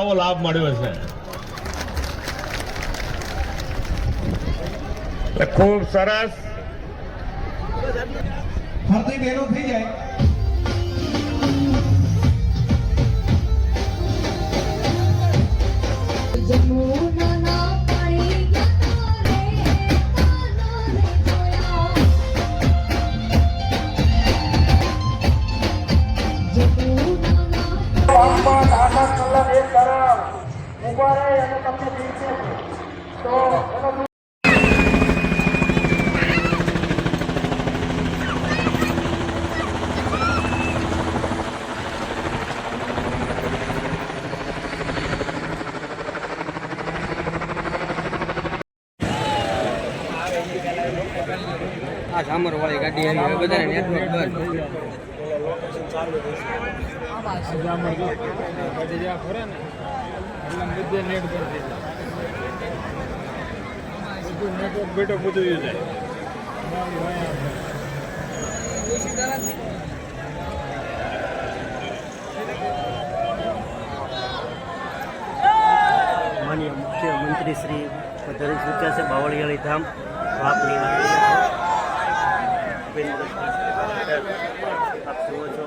આવો લાભ મળ્યો છે। ખૂબ સરસ ફરતી બેનો થઈ જાય આ સામર વાળી ગાડી આવી બધાને નેટવર્ક બંધ નેટવર્ક બેટો બધું જાય માનનીય મુખ્યમંત્રી શ્રી પધારી ચૂક્યા છે બાવળિયાળી ધામ આપની આપ જુઓ છો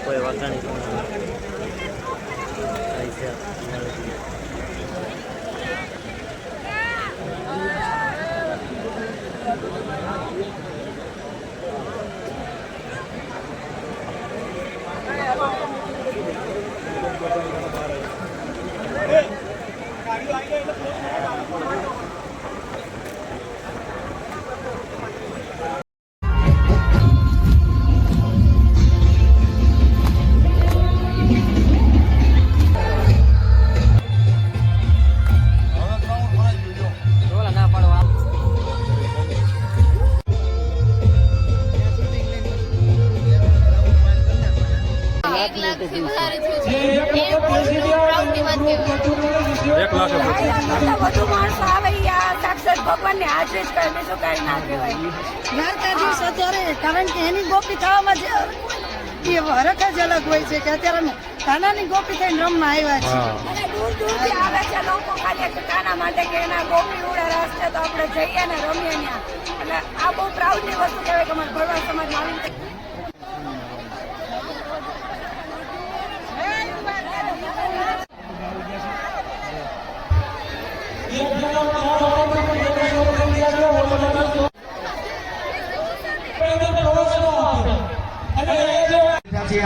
કોઈ વાંકાણી વધુ માણસો આવે સાક્ષાત ભગવાનની હાજરી જ કરે બીજું કઈ ના કહેવાય દ્વારકાધીશ અત્યારે કારણ કે એની ગોપી થવામાં જે એ હરખ જ અલગ હોય છે કે અત્યારે કાનાની ગોપી થઈને રમવા આવ્યા છે અને દૂર દૂરથી આવે છે લોકો ખાલી કાના માટે કે એના ગોપી ઉડે રસ્તે તો આપણે જઈએ ને રમીએ ત્યાં એટલે આ બહુ પ્રાઉડની વસ્તુ કહેવાય કે અમારા ભરવાડ સમાજમાં આવી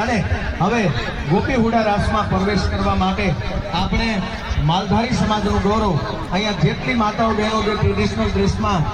અને હવે ગોપી હુડા રાસમાં પ્રવેશ કરવા માટે આપણે માલધારી સમાજનું ગૌરવ અહીંયા જેટલી માતાઓ બહેનો જે ટ્રેડિશનલ ડ્રેસમાં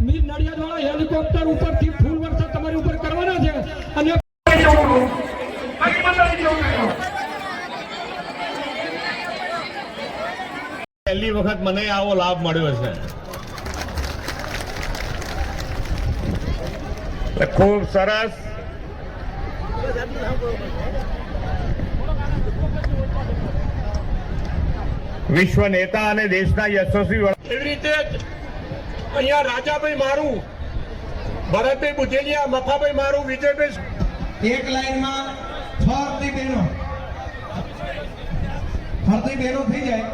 મીર નડિયાદવાળા હેલિકોપ્ટર ઉપરથી ફૂલ વરસાદ તમારી ઉપર કરવાના છે અને પહેલી વખત મને આવો લાભ મળ્યો છે ખૂબ સરસ. વિશ્વ નેતા અને દેશના યશસ્વી એવી રીતે અહીંયા રાજાભાઈ મારું, ભરતભાઈ બુધેલિયા, મફાભાઈ મારું, વિજયભાઈ એક લાઈનમાં ફરતી બહેનો થઈ જાય.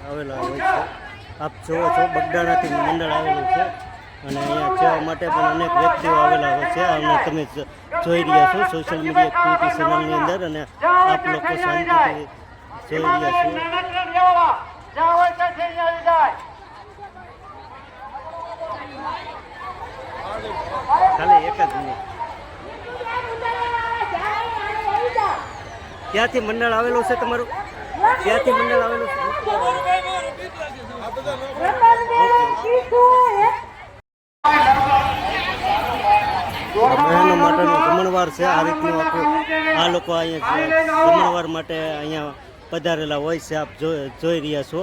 આવેલા હોય છે. આપ જોવો છો બગદાણાથી મંડળ આવેલું છે અને અહીંયા સેવા માટે પણ અનેક વ્યક્તિઓ આવેલા હોય છે અને તમે જોઈ રહ્યા છો સોશિયલ મીડિયા એક્ટિવિટી ચેનલની અંદર અને આપ લોકો શાંતિથી જોઈ રહ્યા છો. ખાલી એક જ મિનિટ. ક્યાંથી મંડળ આવેલું છે તમારું? ક્યાંથી મંડળ આવેલું છે? બહેનો માટેનો જમણવાર છે. આ રીતનું આખું આ લોકો અહીંયા જમણવાર માટે અહીંયા પધારેલા હોય છે. આપ જોઈ રહ્યા છો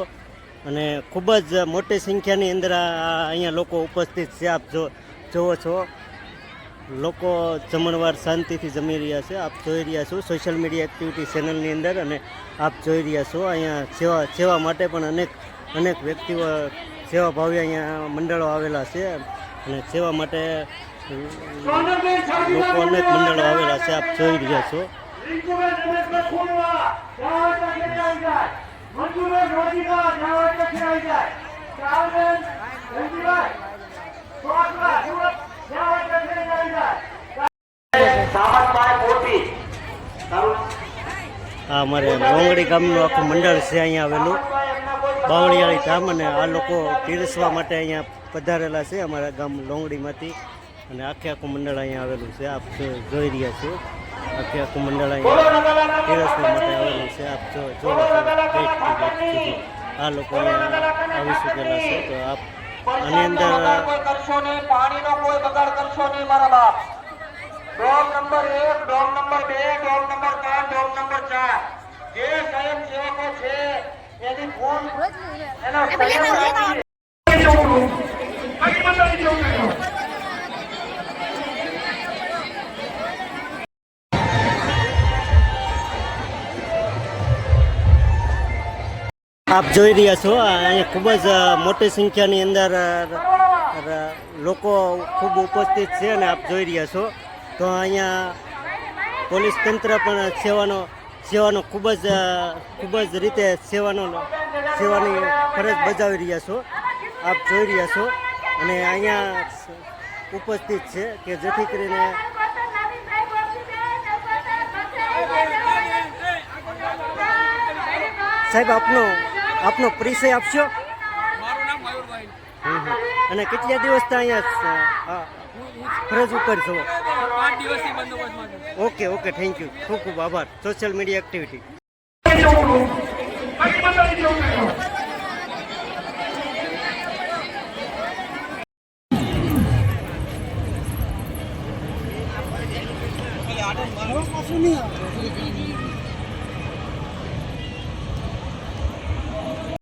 અને ખૂબ જ મોટી સંખ્યાની અંદર અહીંયા લોકો ઉપસ્થિત છે. આપ જોવો છો લોકો જમણવાર શાંતિથી જમી રહ્યા છે. આપ જોઈ રહ્યા છો સોશિયલ મીડિયા એક્ટિવિટી ચેનલની અંદર અને આપ જોઈ રહ્યા છો અહીંયા સેવા માટે પણ અનેક વ્યક્તિઓ સેવાભાવી અહીંયા મંડળો આવેલા છે અને સેવા માટે લોકો અનેક મંડળો આવેલા છે. આપ જોઈ રહ્યા છો. આ અમારે લોંગડી ગામનું આખું મંડળ છે અહીંયા આવેલું, બાવળિયાળી ધામ, અને આ લોકો પીરસવા માટે અહીંયા પધારેલા છે અમારા ગામ લોંગડીમાંથી અને આખું મંડળ અહીંયા આવેલું છે. આપ જોઈ રહ્યા છો આખું મંડળ અહીંયા પીરસવા માટે આવેલું છે. આપ જોવો આ લોકો અહીંયા આવી ચૂકેલા છે. તો આપ આની અંદર પાણીનો કોઈ બગાડ કરશો નહીં મારા બાપ. Dome number 1, dome number 2, dome number 3, dome number 4 જે સ્વયંસેવકો છે એની ફોન એના આપ જોઈ રહ્યા છો અહીંયા ખૂબ જ મોટી સંખ્યાની અંદર લોકો ખૂબ ઉપસ્થિત છે અને આપ જોઈ રહ્યા છો તો અહીંયા પોલીસ તંત્ર પણ સેવાનો ખૂબ જ રીતે સેવાની ફરજ બજાવી રહ્યા છો. આપ જોઈ રહ્યા છો અને અહીંયા ઉપસ્થિત છે કે જેથી કરીને સાહેબ આપનો પરિચય આપશો? મારું નામ મયુરભાઈ. અને કેટલા દિવસથી અહીંયા ફરજ ઉપર છો? 5 દિવસથી બંદોબસ્તમાં છું. Okay thank you. ખૂબ ખૂબ આભાર. Social media activity. પાછું નહીં આવે.